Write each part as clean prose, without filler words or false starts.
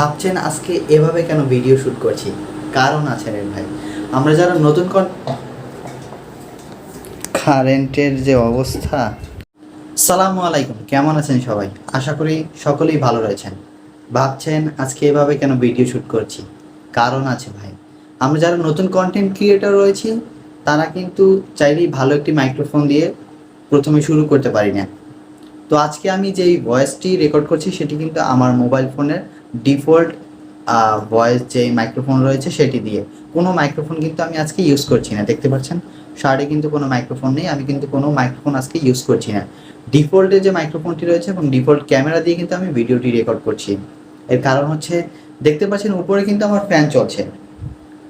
ভাবছেন আজকে এভাবে কেন ভিডিও শ্যুট করছি? কারণ আছে রে ভাই। আমরা যারা নতুন কারেন্টের যে অবস্থা। সালামু আলাইকুম, কেমন আছেন সবাই? আশা করি সকলেই ভালো রয়েছেন। ভাবছেন আজকে এভাবে কেন ভিডিও শ্যুট করছি? কারণ আছে ভাই। আমরা যারা নতুন কন্টেন্ট ক্রিয়েটর রয়েছি তারা কিন্তু চাইলেই ভালো একটি মাইক্রোফোন দিয়ে প্রথমে শুরু করতে পারি না। তো আজকে আমি যেই ভয়েসটি রেকর্ড করছি সেটি কিন্তু আমার মোবাইল ফোনের ডিফল্ট ভয়েস যেই মাইক্রোফোন রয়েছে সেটি দিয়ে। কোনো মাইক্রোফোন কিন্তু আমি আজকে ইউজ করছি না। দেখতে পাচ্ছেন শার্টে কিন্তু কোনো মাইক্রোফোন নেই, আমি কিন্তু কোনো মাইক্রোফোন আজকে ইউজ করছি না। ডিফল্টে যে মাইক্রোফোনটি রয়েছে এবং ডিফল্ট ক্যামেরা দিয়ে কিন্তু আমি ভিডিওটি রেকর্ড করছি। এর কারণ হচ্ছে দেখতে পাচ্ছেন উপরে কিন্তু আমার ফ্যান চলছে,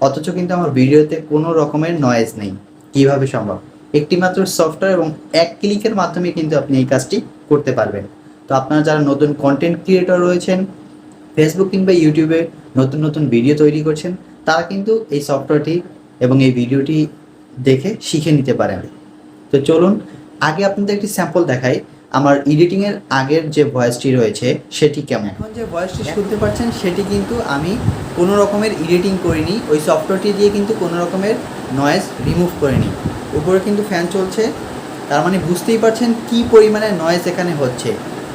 অথচ কিন্তু আমার ভিডিওতে কোনো রকমের নয়েজ নেই। কীভাবে সম্ভব? একটি মাত্র সফটওয়্যার এবং এক ক্লিকের মাধ্যমে কিন্তু আপনি এই কাজটি করতে পারবেন। তো আপনারা যারা নতুন কন্টেন্ট ক্রিয়েটর রয়েছেন, ফেসবুক কিংবা ইউটিউবে নতুন নতুন ভিডিও তৈরি করছেন, তারা কিন্তু এই সফটওয়্যারটি এবং এই ভিডিওটি দেখে শিখে নিতে পারেন। তো চলুন আগে আপনাদের একটি স্যাম্পল দেখাই আমার এডিটিংয়ের আগের যে ভয়েসটি রয়েছে সেটি কেমন। এখন যে ভয়েসটি শুনতে পাচ্ছেন সেটি কিন্তু আমি কোনো রকমের এডিটিং করিনি, ওই সফটওয়্যারটি দিয়ে কিন্তু কোনো রকমের নয়েজ রিমুভ করিনি। উপরে কিন্তু ফ্যান চলছে, তার মানে বুঝতেই পারছেন কী পরিমাণে নয়েজ এখানে হচ্ছে।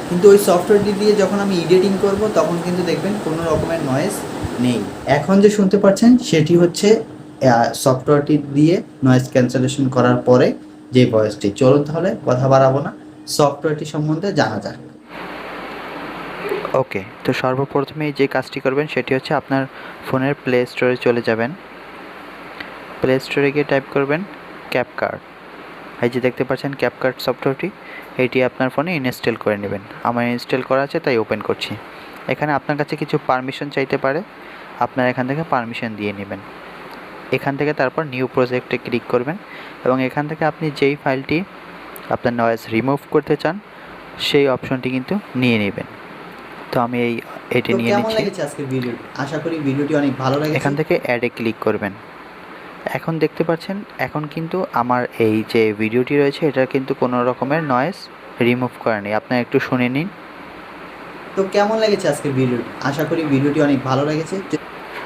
কিন্তু ওই সফটওয়্যারটি দিয়ে যখন আমি এডিটিং করব তখন কিন্তু দেখবেন কোনো রকমের নয়েজ নেই। এখন যে শুনতে পাচ্ছেন সেটি হচ্ছে সফটওয়্যারটি দিয়ে নয়েজ ক্যান্সেলেশন করার পরে যে ভয়েসটি। চলুন তাহলে কথা বাড়াবো না, সফটওয়্যারটি সম্বন্ধে জানা যাক। ওকে, তো সর্বপ্রথমেই যে কাজটি করবেন সেটি হচ্ছে আপনার ফোনের প্লে স্টোরে চলে যাবেন। প্লে স্টোরে গিয়ে টাইপ করবেন ক্যাপকাট। এই যে দেখতে পাচ্ছেন ক্যাপকাট সফটওয়্যারটি, এটি আপনার ফোনে ইনস্টল করে নেবেন। আমার ইনস্টল করা আছে তাই ওপেন করছি। এখানে আপনার কাছে কিছু পারমিশন চাইতে পারে, আপনারা এখান থেকে পারমিশন দিয়ে নেবেন। এখান থেকে তারপর নিউ প্রজেক্টে ক্লিক করবেন এবং এখান থেকে আপনি যেই ফাইলটি আপনার নয়েজ রিমুভ করতে চান সেই অপশনটি কিন্তু নিয়ে নেবেন। তো আমি এটি নিয়ে কেমন নিচ্ছি। লেগেছে আজকের ভিডিও? আশা করি ভিডিওটি অনেক ভালো লেগেছে। এখান থেকে অ্যাডে ক্লিক করবেন। এখন দেখতে পাচ্ছেন এখন কিন্তু আমার এই যে ভিডিওটি রয়েছে এটা কিন্তু কোনো রকমের নয়েজ রিমুভ করেনি। আপনারা একটু শুনে নিন। তো কেমন লেগেছে আজকের ভিডিওটি? আশা করি ভিডিওটি অনেক ভালো লেগেছে।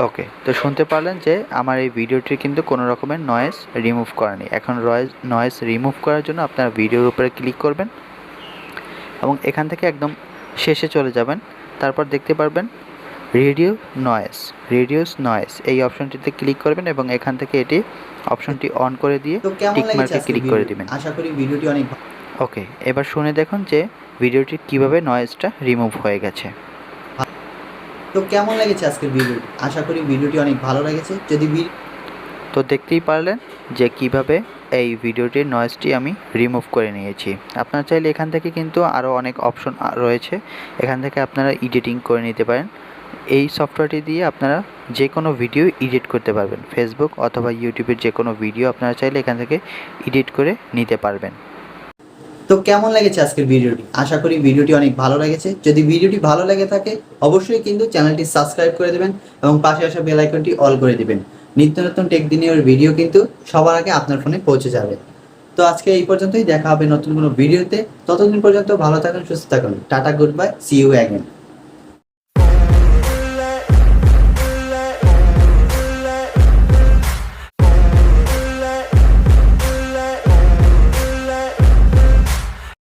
ওকে, তো শুনতে পারলেন যে আমার এই ভিডিওটি কিন্তু কোনো রকমের নয়েজ রিমুভ করেনি। এখন নয়েজ রিমুভ করার জন্য আপনারা ভিডিওর উপরে ক্লিক করবেন এবং এখান থেকে একদম শেষে চলে যাবেন। তারপর দেখতে পারবেন রিডিউস নয়েজ এই অপশনটিতে ক্লিক করবেন এবং এখান থেকে এটি অপশনটি অন করে দিয়ে টিক মার্কে ক্লিক করে দিবেন। আশা করি ভিডিওটি অনেক ওকে, এবার শুনে দেখুন যে ভিডিওটি কিভাবে নয়েজটা রিমুভ হয়ে গেছে। তো কেমন লেগেছে আজকের ভিডিও? আশা করি ভিডিওটি অনেক ভালো লেগেছে। যদি তো দেখতেই পারলেন যে কিভাবে এই ভিডিওটির নয়েজটি আমি রিমুভ করে নিয়েছি। আপনারা চাইলে এখান থেকে কিন্তু আরও অনেক অপশন রয়েছে, এখান থেকে আপনারা এডিটিং করে নিতে পারেন। এই সফটওয়্যারটি দিয়ে আপনারা যে কোনো ভিডিও এডিট করতে পারবেন। ফেসবুক অথবা ইউটিউবের যে কোনো ভিডিও আপনারা চাইলে এখান থেকে এডিট করে নিতে পারবেন। তো কেমন লেগেছে আজকের ভিডিওটি? আশা করি ভিডিওটি অনেক ভালো লেগেছে। যদি ভিডিওটি ভালো লেগে থাকে অবশ্যই কিন্তু চ্যানেলটি সাবস্ক্রাইব করে দেবেন এবং পাশে আসা বেল আইকনটি অল করে দিবেন। নিত্য নতুন টেক দিনের ভিডিও কিন্তু সবার আগে আপনার ফোনে পৌঁছে যাবে। তো আজকে এই পর্যন্তই, দেখা হবে নতুন কোনো ভিডিওতে। ততদিন পর্যন্ত ভালো থাকুন, সুস্থ থাকুন। Tata, good bye, see you again.